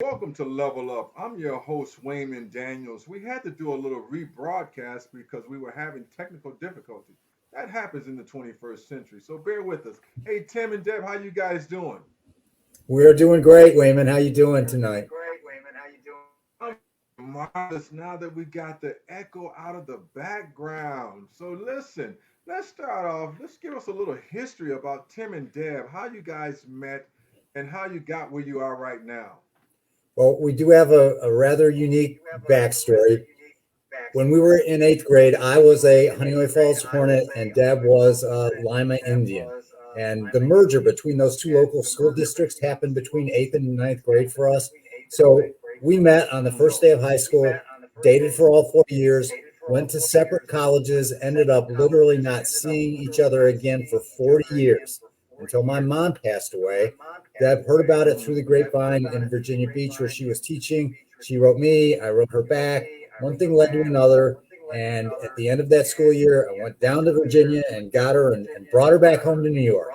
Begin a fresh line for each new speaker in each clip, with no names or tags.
Welcome to Level Up. I'm your host, Wayman Daniels. We had to do a little rebroadcast because we were having technical difficulty. That happens in the 21st century, so bear with us. Hey, Tim and Deb, how you guys doing?
We're doing great, Wayman. How you doing tonight?
I'm marvelous now that we got the echo out of the background. So listen, let's start off. Let's give us a little history about Tim and Deb, how you guys met, and how you got where you are right now.
Well, we do have a rather unique backstory. When we were in eighth grade, I was a Honeywell Falls Hornet and Deb was a Lima Indian. And the merger between those two local school districts happened between eighth and ninth grade for us. So we met on the first day of high school, dated for all 4 years, went to separate colleges, ended up literally not seeing each other again for 40 years until my mom passed away. Deb heard about it through the grapevine in Virginia Beach where she was teaching. She wrote me, I wrote her back. One thing led to another. And at the end of that school year, I went down to Virginia and got her and brought her back home to New York.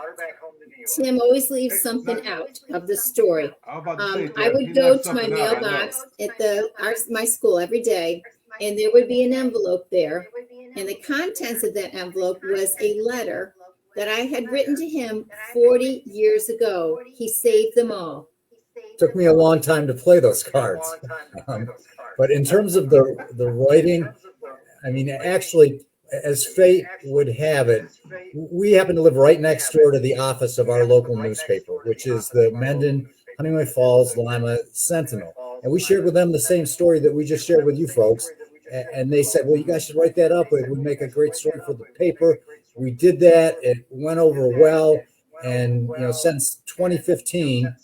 Tim always leaves
Hey,
something out of the story.
I'm about to say,
I
Deb, he
would
left
go to my
something out, I know.
mailbox at my school every day, and there would be an envelope there, and the contents of that envelope was a letter that I had written to him 40 years ago. He saved them all.
Took me a long time to play those cards. Um, but in terms of the writing, I mean, actually, as fate would have it, we happen to live right next door to the office of our local newspaper, which is the Mendon Honeywell Falls Lima Sentinel. And we shared with them the same story that we just shared with you folks. And they said, well, you guys should write that up. It would make a great story for the paper. We did that. It went over well. And, since 2015,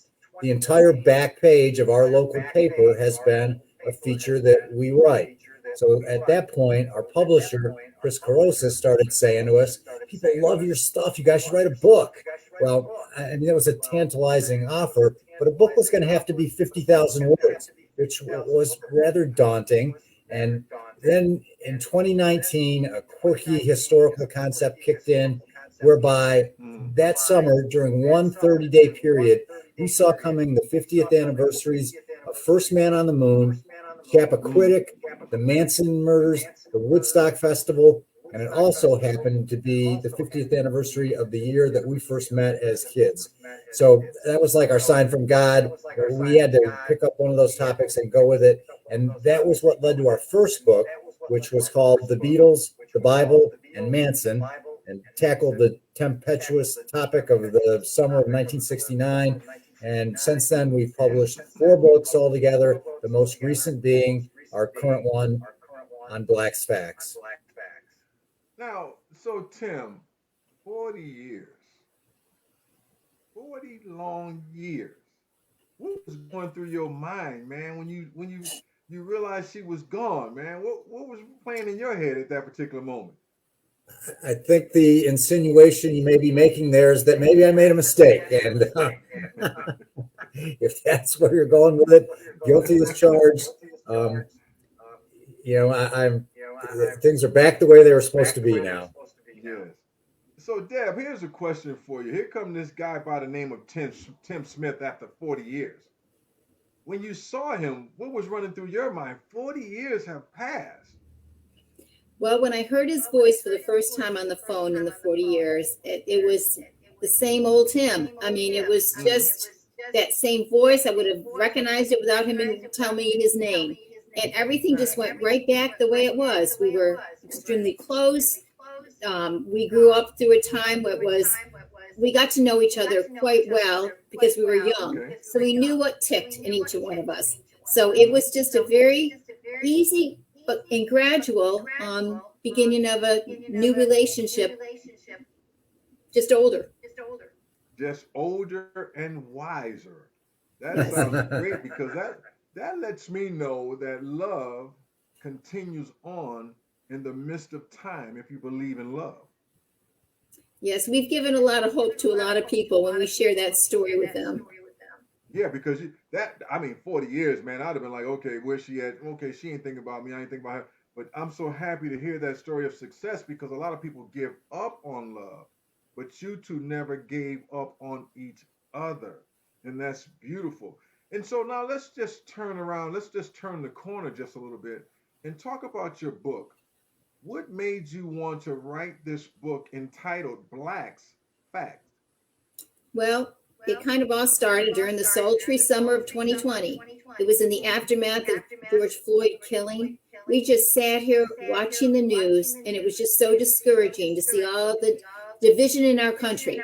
the entire back page of our local paper has been a feature that we write. So at that point, our publisher, Chris Carosis, started saying to us, people love your stuff. You guys should write a book. Well, I mean, that was a tantalizing offer, but a book was going to have to be 50,000 words, which was rather daunting. And then in 2019, a quirky historical concept kicked in, whereby
Mm.
that summer, during one 30-day period, we saw coming the 50th anniversaries of First Man on the Moon,
Mm.
Chappaquiddick, the Manson murders, the Woodstock Festival, and it also happened to be the 50th anniversary of the year that we first met as kids. So that was like our sign from God. We had to pick up one of those topics and go with it. And that was what led to our first book, which was called The Beatles, the Bible, and Manson, and tackled the tempestuous topic of the summer of 1969. And since then, we've published four books altogether, the most recent being our current one on Black's Facts.
Now, so Tim, 40 years, 40 long years. What was going through your mind, man, when you realized she was gone, man? What was playing in your head at that particular moment?
I think the insinuation you may be making there is that maybe I made a mistake. And if that's where you're going with it, guilty as charged. Um, I'm things are back the way they were supposed to be now.
Yes. So, Deb, here's a question for you. Here come this guy by the name of Tim Smith after 40 years. When you saw him, what was running through your mind? 40 years have passed.
Well, when I heard his voice for the first time on the phone in the 40 years, it was the same old Tim. I mean, it was
Mm.
just that same voice. I would have recognized it without him even telling me his name. And everything just went right back the way it was. We were extremely close. We grew up through a time where we got to know each other quite well because we were young.
Okay.
So we knew what ticked in each one of us. So it was just a very easy but and gradual beginning of a new relationship, just older.
Just older and wiser. That sounds great because that lets me know that love continues on in the midst of time if you believe in love.
Yes, we've given a lot of hope to a lot of people when we share that story with them.
Yeah, because I mean, 40 years, man, I'd have been like, okay, where's she at? Okay, she ain't thinking about me. I ain't thinking about her. But I'm so happy to hear that story of success because a lot of people give up on love, but you two never gave up on each other. And that's beautiful. And so now let's just turn around. Let's just turn the corner just a little bit and talk about your book. What made you want to write this book entitled Black's Facts?
Well, it kind of all started during the sultry summer of 2020. It was in the aftermath of George Floyd killing. We just sat here watching the news, and it was just so discouraging to see all the division in our country.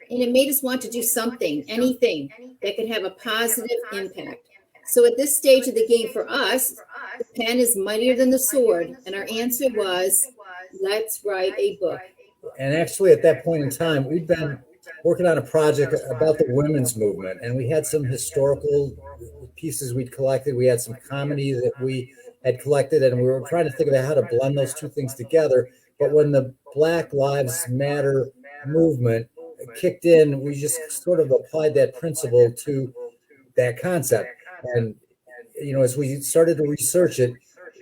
And it made us want to do something, anything that could have a positive impact. So at this stage of the game for us, the pen is mightier than the sword. And our answer was, let's write a book.
And actually, at that point in time, we'd been working on a project about the women's movement, and we had some historical pieces we'd collected. We had some comedy that we had collected, and we were trying to think about how to blend those two things together. But when the Black Lives Matter movement kicked in, we just sort of applied that principle to that concept. And, as we started to research it,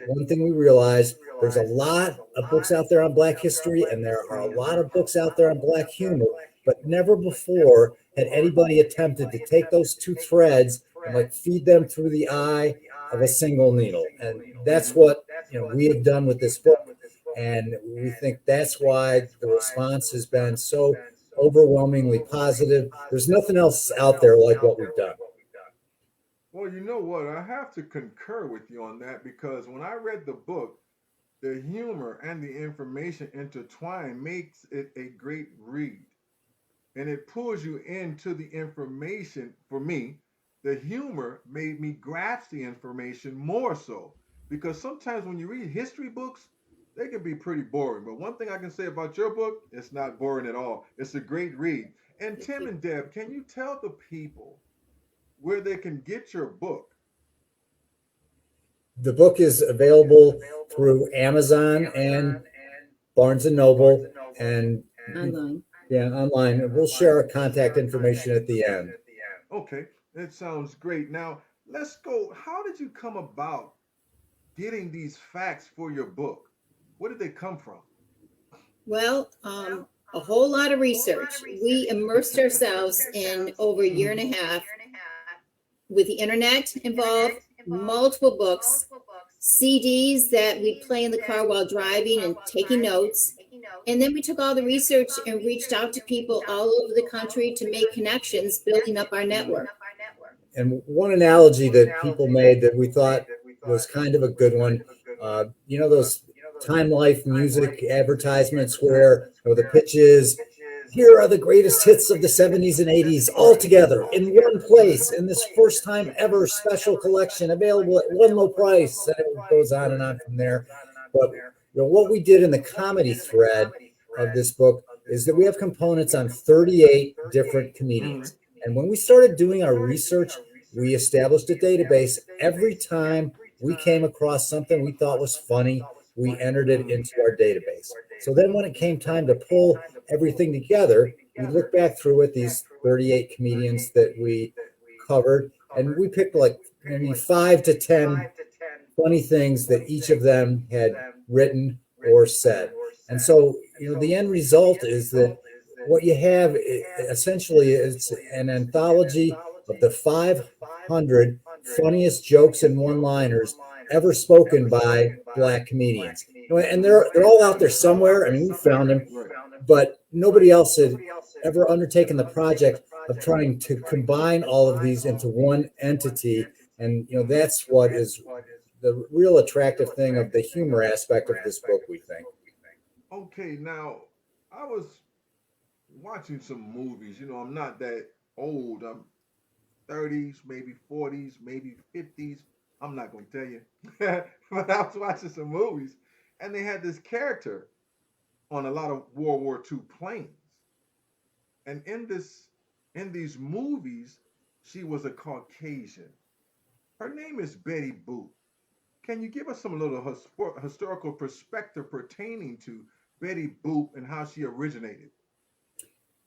one thing we realized, there's a lot of books out there on Black history, and there are a lot of books out there on Black humor, but never before had anybody attempted to take those two threads and feed them through the eye of a single needle. And that's what we have done with this book. And we think that's why the response has been so overwhelmingly positive. There's nothing else out there like what we've done.
Well, you know what? I have to concur with you on that because when I read the book, the humor and the information intertwined makes it a great read. And it pulls you into the information. For me, the humor made me grasp the information more so because sometimes when you read history books, they can be pretty boring. But one thing I can say about your book, it's not boring at all. It's a great read. And Tim and Deb, can you tell the people where they can get your book?
The book is available through Amazon and Barnes and Noble and
Online.
Online. We'll share our contact information at the end.
Okay, that sounds great. Now, let's go. How did you come about getting these facts for your book? Where did they come from?
Well, a whole lot of research. We immersed ourselves in over a year and a half with the internet involved, multiple books, CDs that we play in the car while driving and taking notes. And then we took all the research and reached out to people all over the country to make connections, building up our network.
And one analogy that people made that we thought was kind of a good one, those Time Life music advertisements where the pitch is, here are the greatest hits of the 70s and 80s all together in one place in this first time ever special collection available at one low price. And it goes on and on from there. But what we did in the comedy thread of this book is that we have components on 38 different comedians. And when we started doing our research, we established a database. Every time we came across something we thought was funny, we entered it into our database. So then when it came time to pull everything together, we looked back through it, these 38 comedians that we covered, and we picked maybe 5 to 10 funny things that each of them had written or said. And so, the end result is that what you have essentially is an anthology of the 500 funniest jokes and one-liners ever spoken by Black comedians. And they're all out there somewhere. I mean, we found them, but nobody else had ever undertaken the project of trying to combine all of these into one entity. And, that's what is the real attractive thing of the humor aspect of this book, we think.
Okay, now I was watching some movies. I'm not that old. I'm 30s, maybe 40s, maybe 50s. I'm not going to tell you. But I was watching some movies and they had this character on a lot of World War II planes. And in these movies, she was a Caucasian. Her name is Betty Boop. Can you give us some little historical perspective pertaining to Betty Boop and how she originated?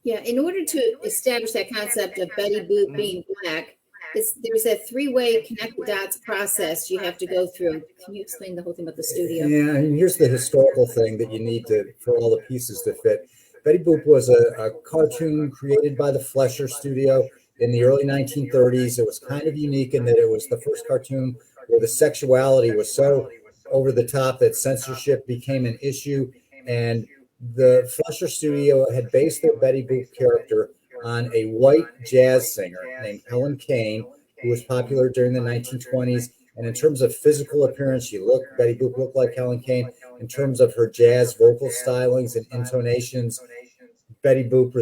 Yeah, in order to establish that concept of Betty Boop being Black, there's a three-way connect the dots process you have to go through. Can you explain the whole thing about the studio?
Yeah, and here's the historical thing that you need for all the pieces to fit. Betty Boop was a cartoon created by the Fleischer Studio. in the early 1930s. It was kind of unique in that it was the first cartoon where the sexuality was so over the top that censorship became an issue. And the Fleischer Studio had based their Betty Boop character on a white jazz singer named Helen Kane, who was popular during the 1920s. And in terms of physical appearance, Betty Boop looked like Helen Kane. In terms of her jazz vocal stylings and intonations, Betty Boop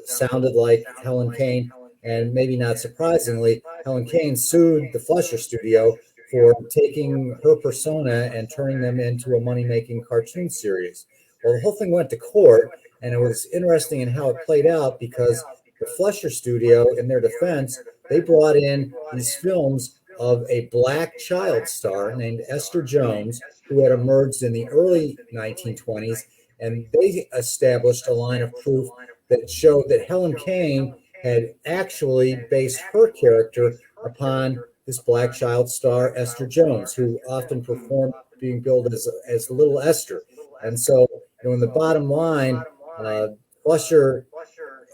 sounded like Helen Kane. And maybe not surprisingly, Helen Kane sued the Fleischer Studio for taking her persona and turning them into a money-making cartoon series. Well, the whole thing went to court, and it was interesting in how it played out because the Fleischer Studio, in their defense, they brought in these films of a black child star named Esther Jones, who had emerged in the early 1920s, and they established a line of proof that showed that Helen Kane had actually based her character upon this black child star, Esther Jones, who often performed being billed as Little Esther. And so, in the bottom line, Fleischer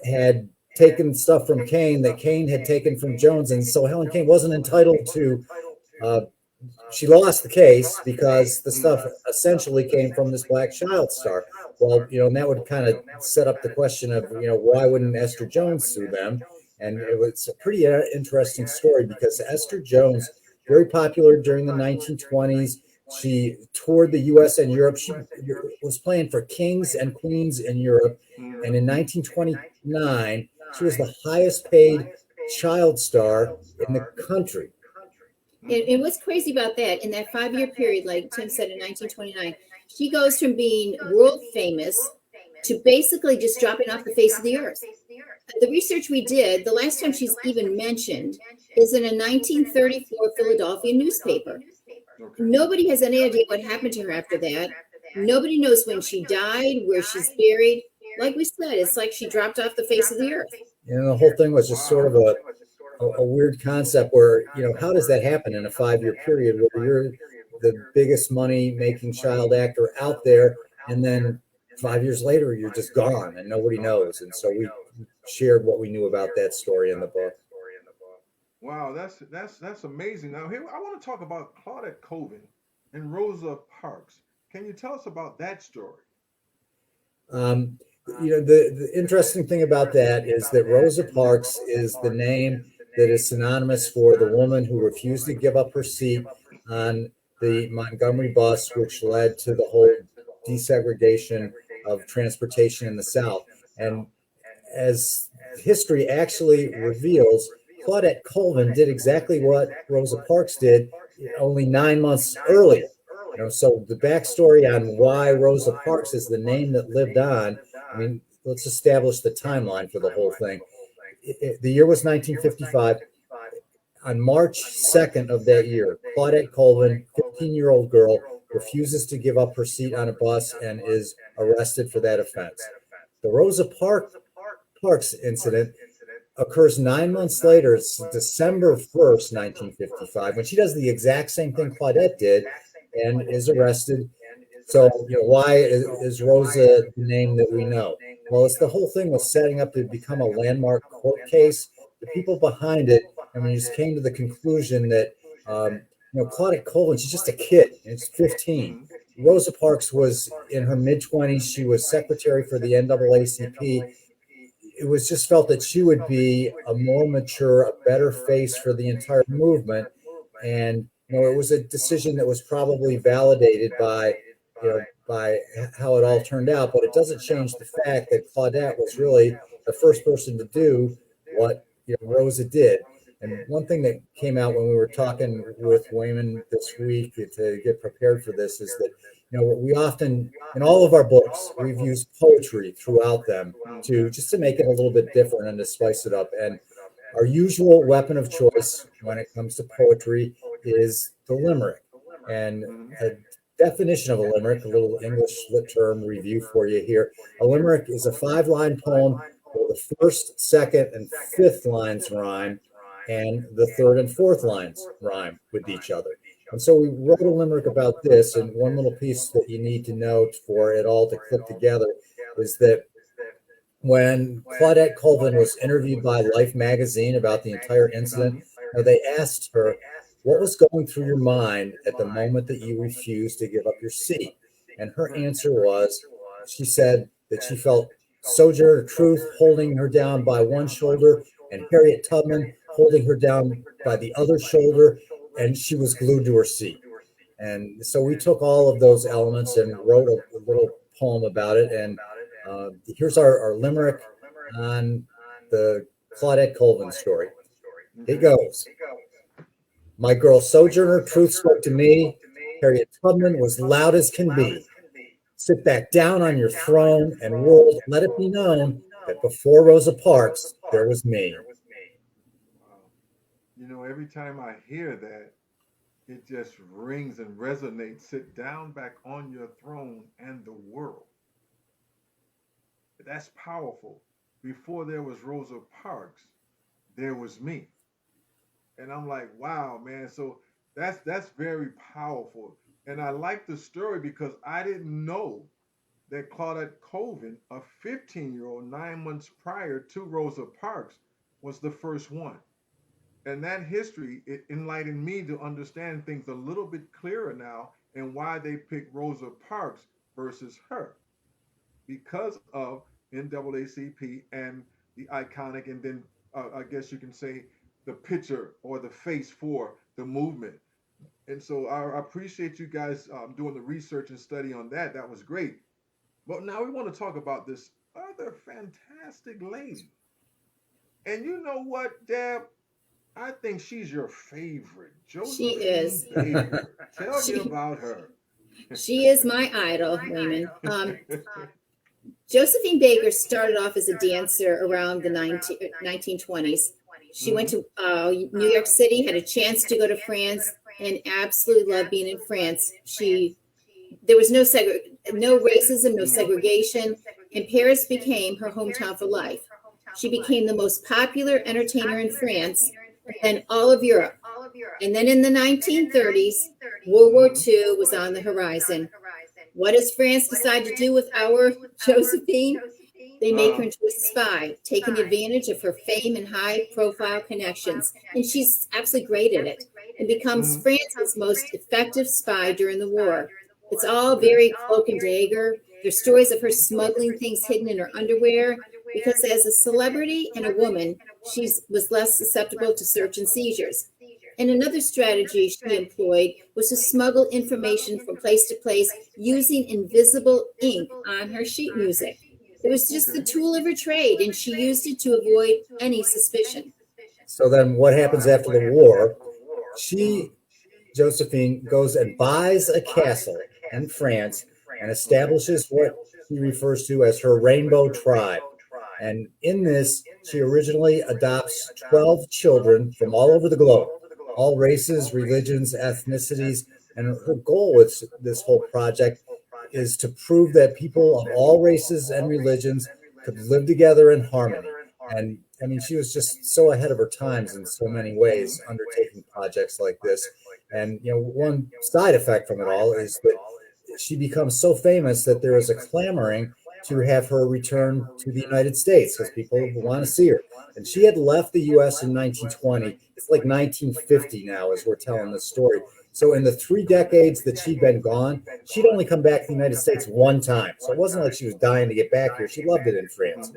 had taken stuff from Kane that Kane had taken from Jones. And so Helen Kane wasn't entitled to, she lost the case because the stuff essentially came from this black child star. Well, and that would kind of set up the question of, why wouldn't Esther Jones sue them? And it was a pretty interesting story because Esther Jones, very popular during the 1920s. She toured the U.S. and Europe. She was playing for kings and queens in Europe. And in 1929, she was the highest paid child star in the country.
And what's crazy about that, in that 5-year period, like Tim said, in 1929, she goes from being world famous to basically just dropping off the face of the earth. The research we did, the last time she's even mentioned is in a 1934 Philadelphia newspaper. Nobody has any idea what happened to her after that. Nobody knows when she died, where she's buried. Like we said, it's like she dropped off the face of the earth.
The whole thing was just sort of a weird concept where, how does that happen in a 5-year period where you're the biggest money-making child actor out there, and then 5 years later, you're just gone and nobody knows. And so we shared what we knew about that story in the book.
Wow, that's amazing. Now here I want to talk about Claudette Colvin and Rosa Parks. Can you tell us about that story?
The interesting thing about that is that Rosa Parks is the name that is synonymous for the woman who refused to give up her seat on the Montgomery bus, which led to the whole desegregation of transportation in the South. And as history actually reveals, Claudette Colvin did exactly what Rosa Parks did only 9 months earlier. So the backstory on why Rosa Parks is the name that lived on, let's establish the timeline for the whole thing. The year was 1955. On March 2nd of that year, Claudette Colvin, 15-year-old girl, refuses to give up her seat on a bus and is arrested for that offense. The Rosa Parks incident occurs 9 months later. It's December 1st, 1955, when she does the exact same thing Claudette did and is arrested. So, why is Rosa the name that we know? Well, it's the whole thing was setting up to become a landmark court case. The people behind it, we just came to the conclusion that, Claudette Colvin, she's just a kid. She's 15. Rosa Parks was in her mid-20s. She was secretary for the NAACP. It was just felt that she would be a more mature, a better face for the entire movement. And, it was a decision that was probably validated by how it all turned out. But it doesn't change the fact that Claudette was really the first person to do what Rosa did. And one thing that came out when we were talking with Wayman this week to get prepared for this is that, we often, in all of our books, we've used poetry throughout them to make it a little bit different and to spice it up. And our usual weapon of choice when it comes to poetry is the limerick. And a definition of a limerick, a little English lit term review for you here. A limerick is a 5-line poem where the first, second, and fifth lines rhyme, and the third and fourth lines rhyme with each other. And so we wrote a limerick about this, and one little piece that you need to note for it all to click together is that when Claudette Colvin was interviewed by Life magazine about the entire incident, they asked her, what was going through your mind at the moment that you refused to give up your seat? And her answer was, she said that she felt Sojourner Truth holding her down by one shoulder and Harriet Tubman holding her down by the other shoulder, and she was glued to her seat. And so we took all of those elements and wrote a little poem about it. And here's our limerick on the Claudette Colvin story. It goes. My girl Sojourner Truth spoke to me. Harriet Tubman was loud as can be. Sit back down on your throne, and world, let it be known that before Rosa Parks, there was me.
Wow. You know, every time I hear that, it just rings and resonates. Sit down back on your throne and the world. That's powerful. Before there was Rosa Parks, there was me. And I'm like, wow, man. So that's very powerful. And I like the story because I didn't know that Claudette Colvin, a 15-year-old 9 months prior to Rosa Parks, was the first one. And that history, it enlightened me to understand things a little bit clearer now and why they picked Rosa Parks versus her because of NAACP and the iconic, and then I guess you can say the picture or the face for the movement. And so I appreciate you guys doing the research and study on that. That was great. But now we want to talk about this other fantastic lady. And you know what, Deb? I think she's your favorite,
She
Josephine
is.
Baker. Tell me
She
about her.
she is my idol, Raymond. Josephine Baker started off as a dancer around the 1920s. She went
Hmm.
to New York City, had a chance to go to France, and absolutely loved being in France. There was no racism, no segregation, and Paris became her hometown for life. She became the most popular entertainer in France and all of Europe. And then in the 1930s, World War
Hmm.
II was on the horizon. What does France decide to do with our Josephine? They make her
Uh,
into a spy, taking advantage of her fame and high profile connections. And she's absolutely great at it and becomes
hmm.
France's most effective spy during the war. It's all
Okay.
very cloak and dagger. There's stories of her smuggling things hidden in her underwear because as a celebrity and a woman, she was less susceptible to search and seizures. And another strategy she employed was to smuggle information from place to place using invisible ink on her sheet music. It was just the
Okay.
tool of her trade, and she used it to avoid any suspicion.
So then what happens after the war?
Uh-huh.
She, Josephine, goes and buys a castle in France and
Okay.
establishes what she refers to as her rainbow tribe. And in this, she originally adopts 12 children from all over the globe, all races, religions, ethnicities. And her goal with this whole project is to prove that people of all races and religions could live together in harmony. And I mean, she was just so ahead of her times in so many ways, undertaking projects like this. And one side effect from it all is that she becomes so famous that there is a clamoring to have her return to the United States because people want to
Okay.
see her. And she had left the U.S. in 1920. It's like 1950 now, as we're telling this story. So in the 3 decades that she'd been gone, she'd only come back to the United States one time. So it wasn't like she was dying to get back here. She loved it in France.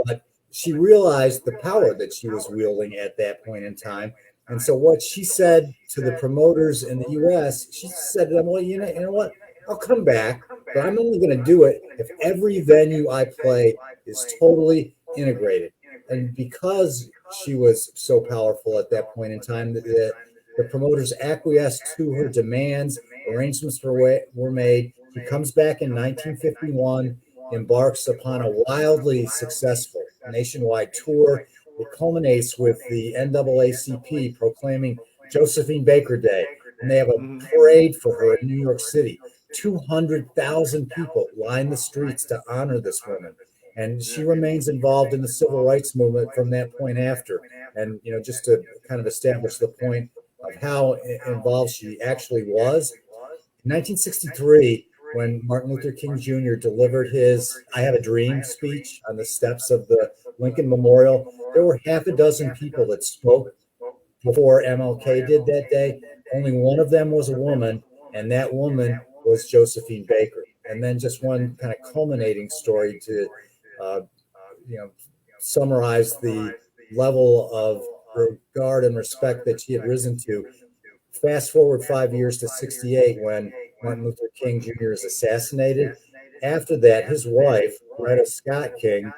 But she realized the power that she was wielding at that point in time. And so what she said to the promoters in the US, she said to them, well, you know what? I'll come back, but I'm only going to do it if every venue I play is totally integrated. And because she was so powerful at that point in time, that the promoters acquiesced to her demands, arrangements were made. She comes back in 1951, embarks upon a wildly successful nationwide tour. It culminates with the NAACP proclaiming Josephine Baker Day, and they have a
Hmm.
parade for her in New York City. 200,000 people line the streets to honor this woman. And she
Yeah.
remains involved in the civil rights movement from that point after. And, just to kind of establish the point of how involved she actually was, in 1963, when Martin Luther King Jr. delivered his "I Have a Dream" speech on the steps of the Lincoln Memorial. There were half a dozen people that spoke before MLK did that day. Only one of them was a woman, and that woman was Josephine Baker. And then just one kind of culminating story to, uh, summarize the level of regard and respect that she had risen to. Fast forward 5 years to 68 when Martin Luther King Jr. is assassinated. After that, his wife, Loretta Scott King,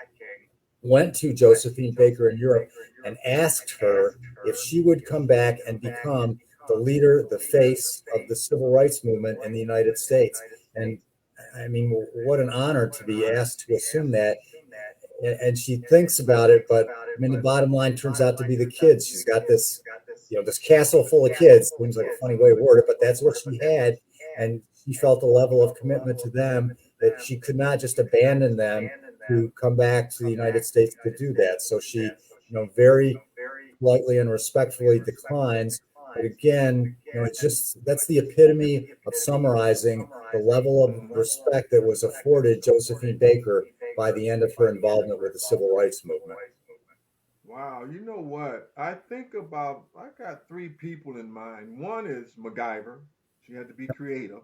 went to Josephine Baker in Europe and asked her if she would come back and become the leader, the face of the civil rights movement in the United States. And I mean, what an honor to be asked to assume that. And she thinks about it, but I mean, the bottom line turns out to be the kids. She's got this, this castle full of kids. Seems like a funny way to word it, but that's what she had. And she felt a level of commitment to them that she could not just abandon them to come back to the United States to do that. So she, very politely and respectfully declines. But again, it's just, that's the epitome of summarizing the level of respect that was afforded Josephine Baker by the end of her involvement with the civil rights movement.
Wow, you know what? I got three people in mind. One is MacGyver. She had to be creative.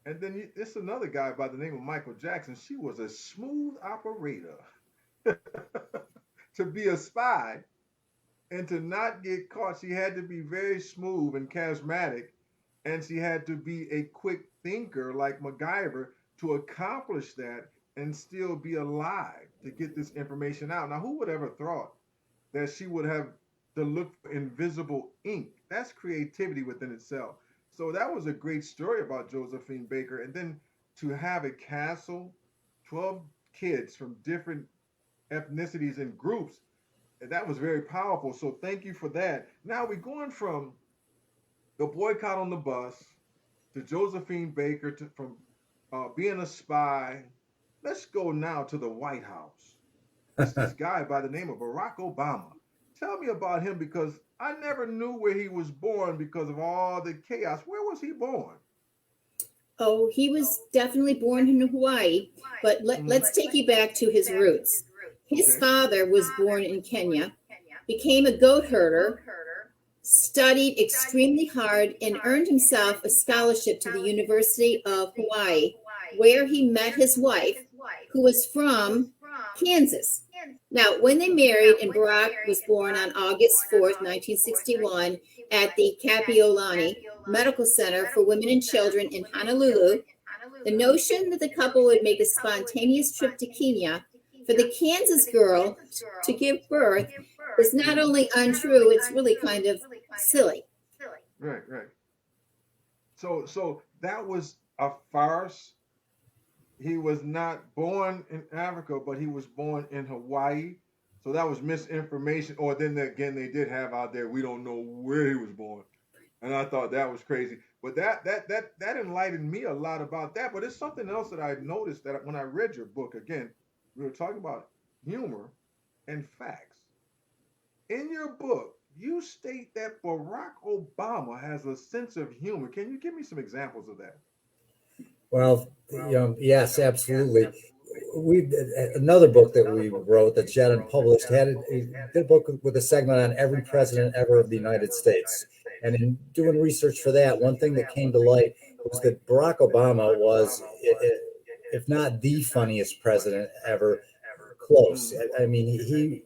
And then it's another guy by the name of Michael Jackson. She was a smooth operator. To be a spy and to not get caught, she had to be very smooth and charismatic. And she had to be a quick thinker like MacGyver to accomplish that and still be alive to get this information out. Now, who would ever thought that she would have to look for invisible ink? That's creativity within itself. So that was a great story about Josephine Baker. And then to have a castle, 12 kids from different ethnicities and groups, that was very powerful. So thank you for that. Now we're going from the boycott on the bus to Josephine Baker from being a spy. Let's go now to the White House. It's this guy by the name of Barack Obama. Tell me about him because I never knew where he was born because of all the chaos. Where was he born?
Oh, he was definitely born in Hawaii, but let's take you back to his roots. His father was born in Kenya, became a goat herder, studied extremely hard, and earned himself a scholarship to the University of Hawaii, where he met his wife, who was from Kansas. Now, when they married, and Barack was born on August 4th, 1961, at the Kapiolani Medical Center for Women and Children in Honolulu, the notion that the couple would make a spontaneous trip to Kenya for the Kansas girl to give birth is not only untrue, it's really kind of silly.
Right. So that was a farce. He was not born in Africa, but he was born in Hawaii. So that was misinformation. Or then again, they did have out there, we don't know where he was born. And I thought that was crazy. But that enlightened me a lot about that. But it's something else that I noticed that when I read your book, again, we were talking about humor and facts. In your book, you state that Barack Obama has a sense of humor. Can you give me some examples of that?
Well, yes, absolutely. Another book that we wrote that Jet unpublished did a book with a segment on every president ever of the United States. And in doing research for that, one thing that came to light was that Barack Obama was, if not the funniest president ever, close. I mean, he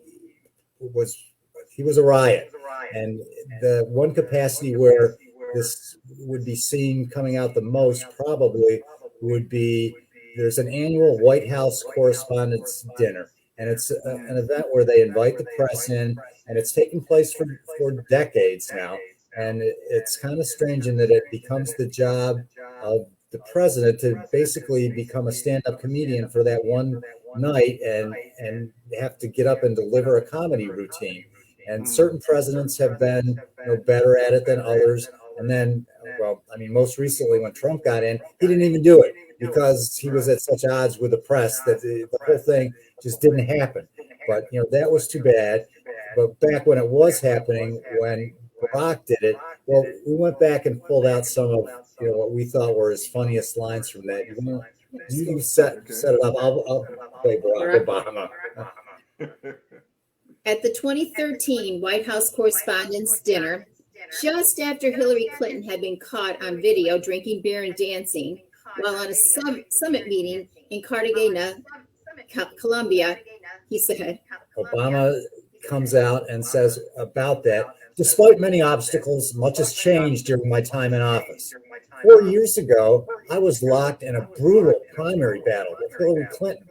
was a riot. And the one capacity where this would be seen coming out the most probably would be there's an annual White House Correspondents' dinner. And it's an event where they invite the press in, and it's taken place for decades now. And it's kind of strange in that it becomes the job of the president to basically become a stand-up comedian for that one night and have to get up and deliver a comedy routine. And certain presidents have been better at it than others. And then, most recently when Trump got in, he didn't even do it because he was at such odds with the press that the whole thing just didn't happen. But, that was too bad. But back when it was happening, when Barack did it, well, we went back and pulled out some of what we thought were his funniest lines from that. You set it up. I'll play Barack Obama.
At the 2013 White House Correspondents' dinner, just after Hillary Clinton had been caught on video drinking beer and dancing while on a summit meeting in Cartagena, Colombia, he said,
Obama comes out and says about that, despite many obstacles, much has changed during my time in office. 4 years ago, I was locked in a brutal primary battle with Hillary Clinton.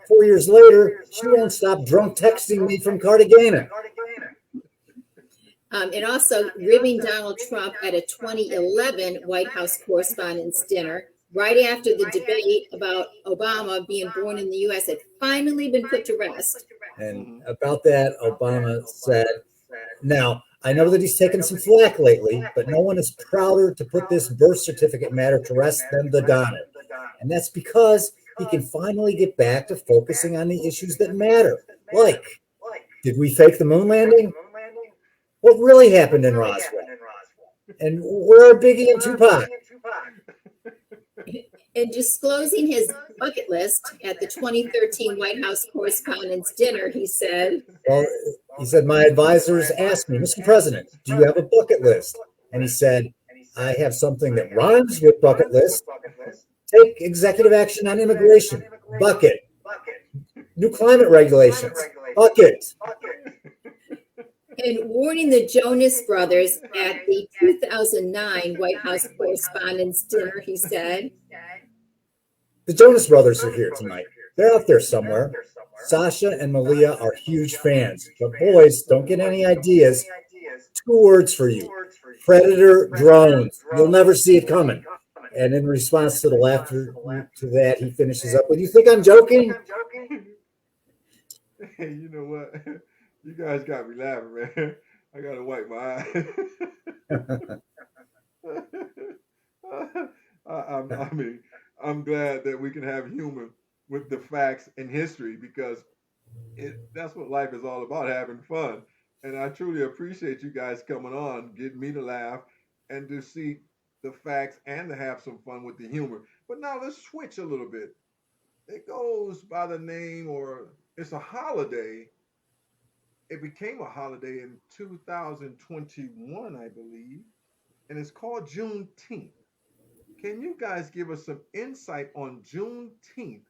4 years later, she won't stop drunk texting me from Cartagena.
And also ribbing Donald Trump at a 2011 White House Correspondents' dinner, right after the debate about Obama being born in the U.S. had finally been put to rest.
And about that, Obama said, now, I know that he's taken some flack lately, but no one is prouder to put this birth certificate matter to rest than the donor. And that's because he can finally get back to focusing on the issues that matter. Like, did we fake the moon landing? What really happened in Roswell? And where are Biggie and Tupac?
In disclosing his bucket list at the 2013 White House Correspondents' dinner, he said,
my advisors asked me, Mr. President, do you have a bucket list? And he said, I have something that rhymes with bucket list. Take executive action on immigration. Bucket. New climate regulations. Bucket.
And warning the Jonas Brothers at the 2009 White House Correspondents' dinner, he said,
the Jonas Brothers are here tonight. They're out there somewhere. Sasha and Malia are huge fans. But boys, don't get any ideas. 2 words for you. Predator drones. You'll never see it coming. And in response to the laughter to that, he finishes up with, you think I'm joking?
Hey, you know what? You guys got me laughing, man. I got to wipe my eyes. I'm glad that we can have humor with the facts and history because that's what life is all about, having fun. And I truly appreciate you guys coming on, getting me to laugh and to see the facts and to have some fun with the humor. But now let's switch a little bit. It goes by the name, or it's a holiday. It became a holiday in 2021, I believe, and it's called Juneteenth. Can you guys give us some insight on Juneteenth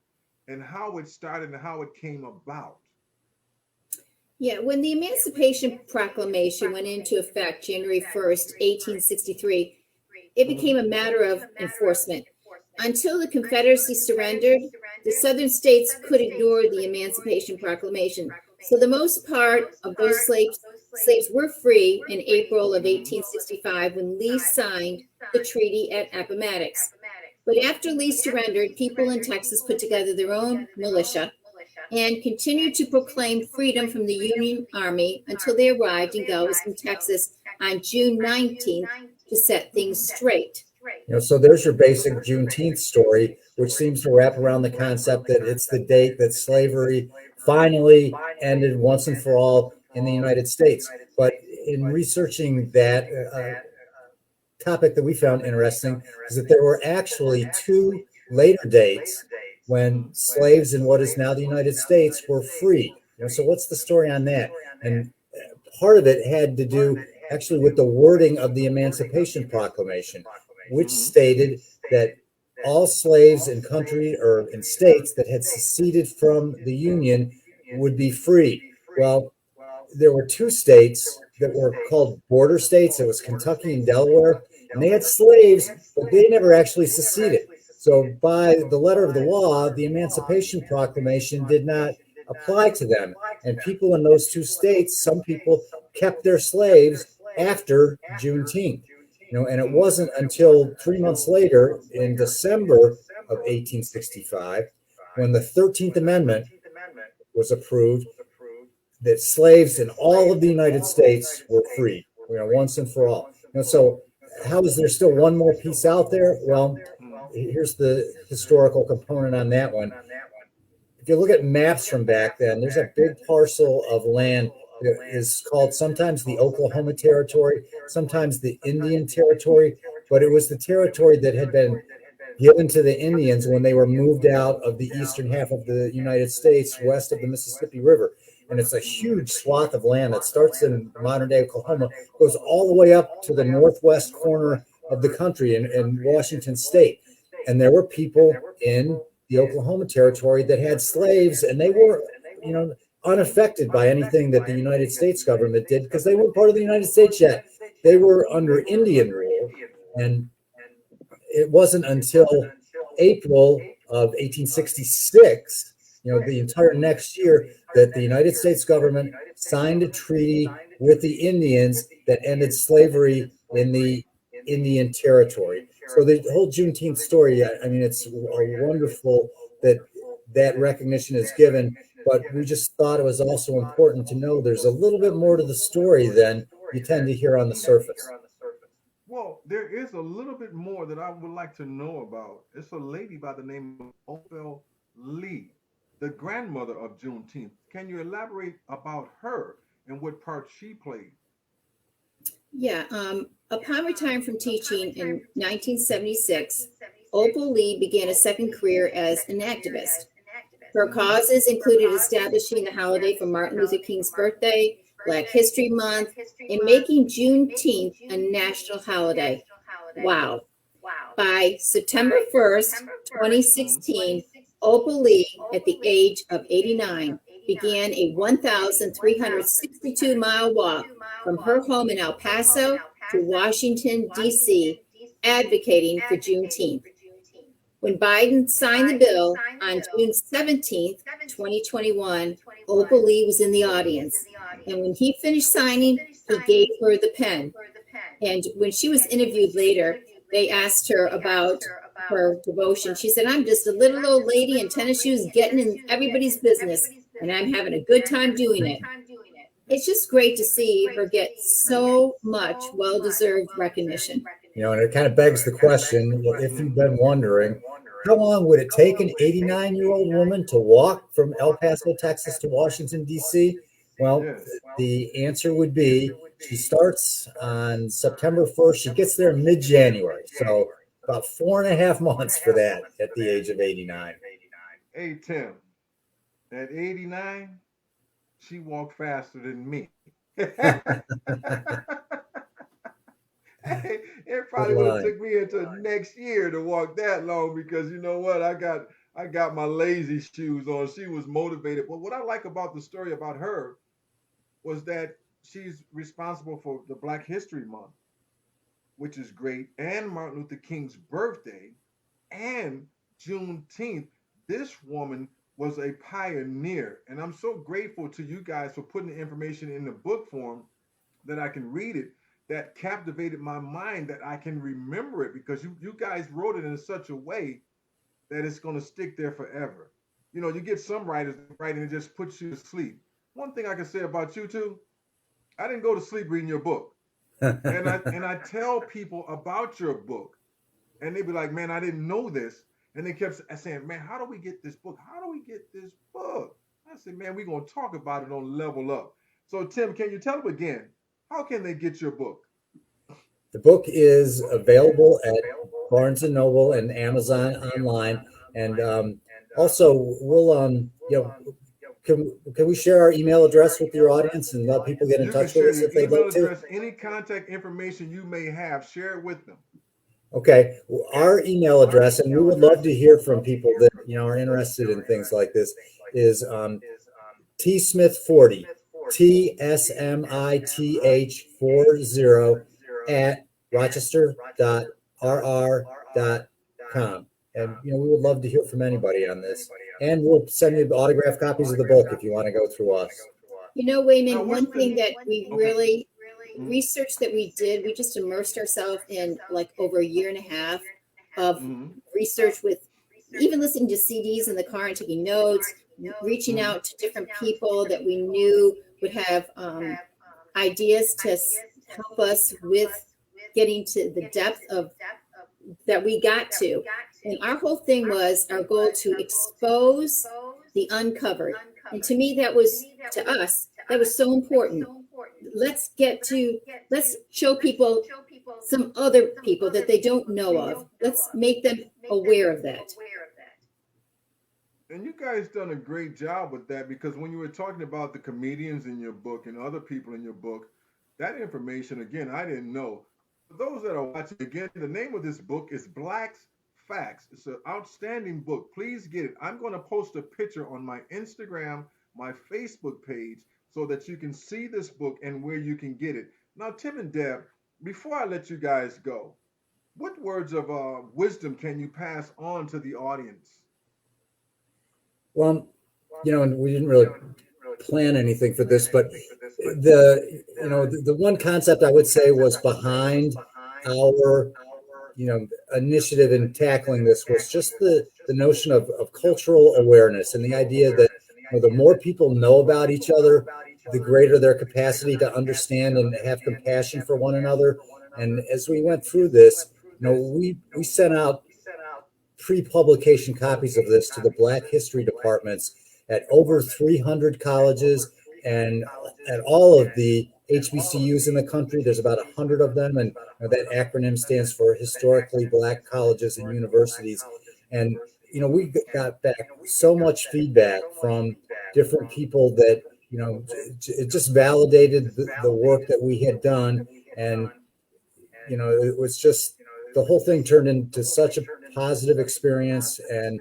and how it started and how it came about?
Yeah, when the Emancipation Proclamation went into effect January 1st, 1863, it became a matter of enforcement. Until the Confederacy surrendered, the Southern states could ignore the Emancipation Proclamation. So the most part of those slaves were free in April of 1865 when Lee signed the treaty at Appomattox. But after Lee surrendered, people in Texas put together their own militia and continued to proclaim freedom from the Union Army until they arrived in Galveston, Texas on June 19th to set things straight.
So there's your basic Juneteenth story, which seems to wrap around the concept that it's the date that slavery finally ended once and for all in the United States. But in researching that topic that we found interesting is that there were actually 2 later dates when slaves in what is now the United States were free. So what's the story on that? And part of it had to do actually with the wording of the Emancipation Proclamation, which stated that all slaves in country or in states that had seceded from the Union would be free. Well, there were 2 states that were called border states. It was Kentucky and Delaware, and they had slaves, but they never actually seceded. So by the letter of the law, the Emancipation Proclamation did not apply to them. And people in those 2 states, some people kept their slaves after Juneteenth. And it wasn't until 3 months later, in December of 1865, when the 13th Amendment was approved, that slaves in all of the United States were free, once and for all. So how is there still one more piece out there? Well, here's the historical component on that one. If you look at maps from back then, there's a big parcel of land that is called sometimes the Oklahoma Territory, sometimes the Indian Territory, but it was the territory that had been given to the Indians when they were moved out of the eastern half of the United States west of the Mississippi River. And it's a huge swath of land that starts in modern day Oklahoma, goes all the way up to the northwest corner of the country in Washington state. And there were people in the Oklahoma territory that had slaves, and they were, unaffected by anything that the United States government did because they weren't part of the United States yet. They were under Indian rule. And it wasn't until April of 1866, the entire next year, that the United States government signed a treaty with the Indians that ended slavery in the Indian territory. So the whole Juneteenth story, I mean, it's wonderful that recognition is given, but we just thought it was also important to know there's a little bit more to the story than you tend to hear on the surface.
Well, there is a little bit more that I would like to know about. It's a lady by the name of Ophel Lee, the grandmother of Juneteenth. Can you elaborate about her and what part she played?
Yeah, upon retiring from teaching in 1976, Opal Lee began a second career as an activist. Her causes included establishing the holiday for Martin Luther King's birthday, Black History Month, and making Juneteenth a national holiday. Wow. By September 1st, 2016, Opal Lee, at the age of 89, began a 1,362-mile walk from her home in El Paso to Washington, D.C., advocating for Juneteenth. When Biden signed the bill on June 17th, 2021, Opal Lee was in the audience. And when he finished signing, he gave her the pen. And when she was interviewed later, they asked her about her devotion. She said, "I'm just a little old lady in tennis shoes getting in everybody's business, and I'm having a good time doing it." It's just great to see her get so much well-deserved recognition.
And it kind of begs the question, if you've been wondering, how long would it take an 89-year-old woman to walk from El Paso, Texas to Washington, D.C.? Well, the answer would be she starts on September 1st. She gets there mid-January. So about 4.5 months for that at the age of 89.
Hey, Tim, at 89, she walked faster than me. It probably would have took me into next year to walk that long because you know what? I got my lazy shoes on. She was motivated. But what I like about the story about her was that she's responsible for the Black History Month, which is great, and Martin Luther King's birthday and Juneteenth. This woman was a pioneer, and I'm so grateful to you guys for putting the information in the book form that I can read it. That captivated my mind, that I can remember it because you guys wrote it in such a way that it's going to stick there forever. You get some writers writing and it just puts you to sleep. One thing I can say about you two, I didn't go to sleep reading your book. and I tell people about your book and they be like, "Man, I didn't know this." And they kept saying, "Man, how do we get this book? How do we get this book?" I said, "Man, we're going to talk about it on Level Up." So Tim, can you tell them again, how can they get your book?
The book is available at Barnes & Noble and Amazon online. And also, we'll, can we share our email address with your audience and let people get in touch with us if they'd like to?
Any contact information you may have, share it with them.
Okay. Well, our email address, and we would love to hear from people that, are interested in things like this, is tsmith40. TSMITH40 at rochester.rr.com. And, we would love to hear from anybody on this. And we'll send you autographed copies of the book if you want to go through us.
Wayman, one thing that we really research that we did, we just immersed ourselves in like over a year and a half of research with even listening to CDs in the car and taking notes, reaching out to different people that we knew would have ideas to help us with getting to the depth of that we got to. And our whole thing was our goal to expose the uncovered. And to me, that was, to us, that was so important. Let's show people some other people that they don't know of. Let's make them aware of that.
And you guys done a great job with that, because when you were talking about the comedians in your book and other people in your book, that information again I didn't know. For those that are watching, again, the name of this book is Black's Facts. It's an outstanding book. Please get it. I'm going to post a picture on my Instagram, my Facebook page, so that you can see this book and where you can get it. Now, Tim and Deb, before I let you guys go, what words of wisdom can you pass on to the audience?
Well, and we didn't really plan anything for this, but the one concept I would say was behind our initiative in tackling this was just the notion of cultural awareness, and the idea that the more people know about each other, the greater their capacity to understand and have compassion for one another. And as we went through this, we sent out pre-publication copies of this to the Black History departments at over 300 colleges and at all of the HBCUs in the country. There's about 100 of them, and that acronym stands for Historically Black Colleges and Universities. And we got back so much feedback from different people that it just validated the work that we had done, and it was just, the whole thing turned into such a positive experience. And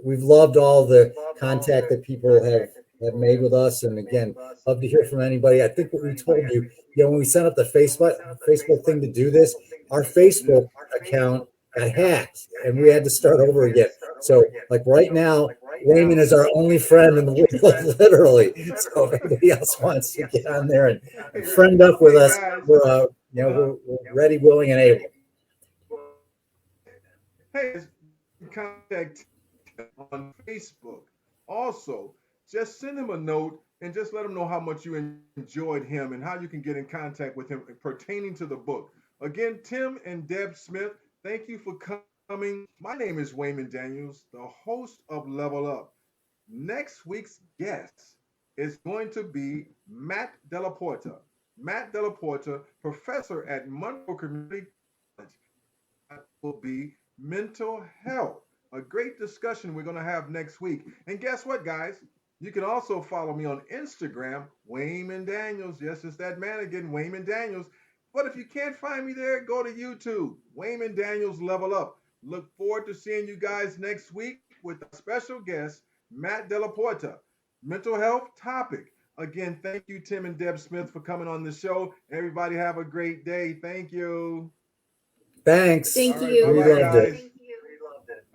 we've loved all the contact that people have made with us. And again, love to hear from anybody. I think what we told you, when we set up the Facebook thing to do this, our Facebook account got hacked and we had to start over again. So like right now, Wayman is our only friend in the world, literally. So if anybody else wants to get on there and friend up with us, we're ready, willing, and able.
Hey, contact on Facebook. Also, just send him a note and just let him know how much you enjoyed him and how you can get in contact with him pertaining to the book. Again, Tim and Deb Smith, thank you for coming. My name is Wayman Daniels, the host of Level Up. Next week's guest is going to be Matt Della Porta. Matt Della Porta, professor at Monroe Community College. That will be mental health. A great discussion we're going to have next week. And guess what, guys? You can also follow me on Instagram, Wayman Daniels. Yes, it's that man again, Wayman Daniels. But if you can't find me there, go to YouTube, Wayman Daniels Level Up. Look forward to seeing you guys next week with a special guest, Matt Della Porta. Mental health topic. Again, thank you, Tim and Deb Smith, for coming on the show. Everybody have a great day. Thank you.
Thanks.
Thank you.
All right,
We loved
guys.
it.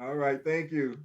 All right, thank you.